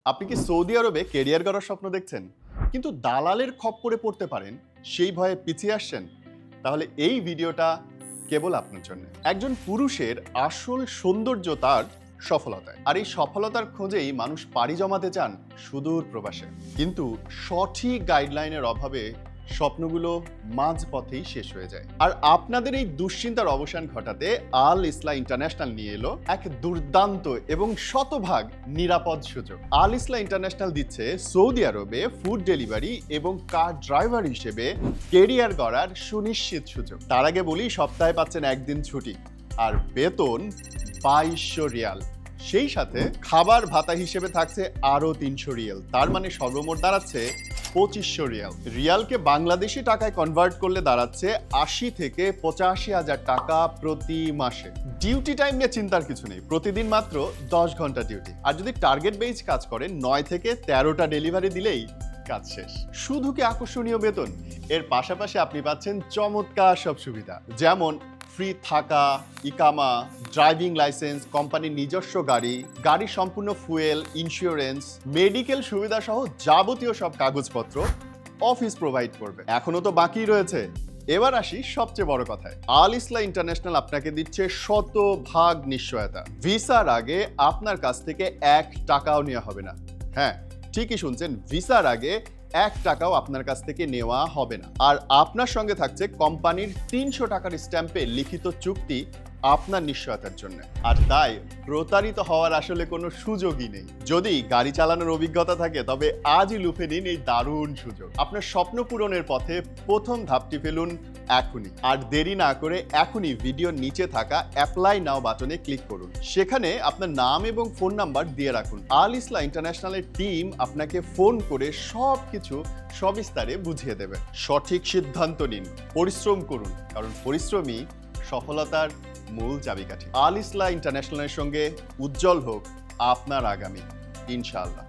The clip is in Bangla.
আপনি কি সৌদি আরবে কেরিয়ার গড়ার স্বপ্ন দেখছেন, কিন্তু দালালের খপ্পরে পড়তে পারেন, সেই ভয়ে পিছিয়ে আসছেন? তাহলে এই ভিডিওটা কেবল আপনার জন্য। একজন পুরুষের আসল সৌন্দর্য তার সফলতায়, আর এই সফলতার খোঁজেই মানুষ পাড়ি জমাতে চান সুদূর প্রবাসে। কিন্তু সঠিক গাইডলাইনের অভাবে স্বপ্নগুলো মাঝপথেই শেষ হয়ে যায়। আর আপনাদের এই দুশ্চিন্তার অবসান ঘটাতে আল ইসলাহ ইন্টারন্যাশনাল নিয়ে এলো এক দুর্দান্ত এবং শতভাগ নিরাপদ সুযোগ। আল ইসলাহ ইন্টারন্যাশনাল দিচ্ছে সৌদি আরবে ফুড ডেলিভারি এবং কার ড্রাইভার হিসেবে কেরিয়ার গড়ার সুনিশ্চিত সুযোগ। তার আগে বলি, সপ্তাহে পাচ্ছেন একদিন ছুটি আর বেতন 2200 রিয়াল। সেই সাথে খাবার ভাতা হিসেবে থাকছে আরো 300 রিয়াল। তার মানে সর্বমোট দাঁড়াচ্ছে 2500 রিয়াল। রিয়ালকে বাংলাদেশি টাকায় কনভার্ট করলে দাঁড়াচ্ছে 80 থেকে 85 হাজার টাকা প্রতি মাসে। ডিউটি টাইম নিয়ে চিন্তার কিছু নেই, প্রতিদিন মাত্র 10 ঘন্টা ডিউটি। আর যদি টার্গেট বেস কাজ করেন, 9 থেকে 13টা ডেলিভারি দিলেই কাজ শেষ। শুধু কি আকর্ষণীয় বেতন, এর পাশাপাশি আপনি পাচ্ছেন চমৎকার সব সুবিধা, যেমন ফ্রি থাকা, ইকামা, ড্রাইভিং লাইসেন্স, কোম্পানির নিজস্ব গাড়ি, গাড়ির সম্পূর্ণ ফুয়েল, ইন্স্যুরেন্স, মেডিকেল সুবিধা সহ যাবতীয় সব কাগজপত্র অফিস প্রোভাইড করবে। এখনো তো বাকি রয়েছে। এবার আসি সবচেয়ে বড় কথায়। আল ইসলাহ ইন্টারন্যাশনাল আপনাকে দিচ্ছে শতভাগ নিশ্চয়তা। ভিসার আগে আপনার কাছ থেকে 1 টাকাও নেওয়া হবে না। হ্যাঁ, ঠিকই শুনছেন, ভিসার আগে 1 টাকাও আপনার কাছ থেকে নেওয়া হবে না। আর আপনার সঙ্গে থাকছে কোম্পানির 300 টাকার স্ট্যাম্পে লিখিত চুক্তি আপনার নিশ্চয়তার জন্য। আর তাই প্রতারিত হওয়ার আসলে কোনো সুযোগই নেই। যদি গাড়ি চালানোর অভিজ্ঞতা থাকে, তবে আজই লুফে নিন এই দারুণ সুযোগ। আপনার স্বপ্ন পূরণের পথে প্রথম ধাপটি ফেলুন এখনই। আর দেরি না করে এখনই ভিডিওর নিচে থাকা অ্যাপ্লাই নাও বাটনে ক্লিক করুন। সেখানে আপনার নাম এবং ফোন নাম্বার দিয়ে রাখুন। আল ইসলাহ ইন্টারন্যাশনালের টিম আপনাকে ফোন করে সবকিছু সবিস্তারে বুঝিয়ে দেবে। সঠিক সিদ্ধান্ত নিন, পরিশ্রম করুন, কারণ পরিশ্রমই সফলতার মূল চাবিকাঠি। আল ইসলাহ ইন্টারন্যাশনালের সঙ্গে উজ্জ্বল হোক আপনার আগামী, ইনশাআল্লাহ।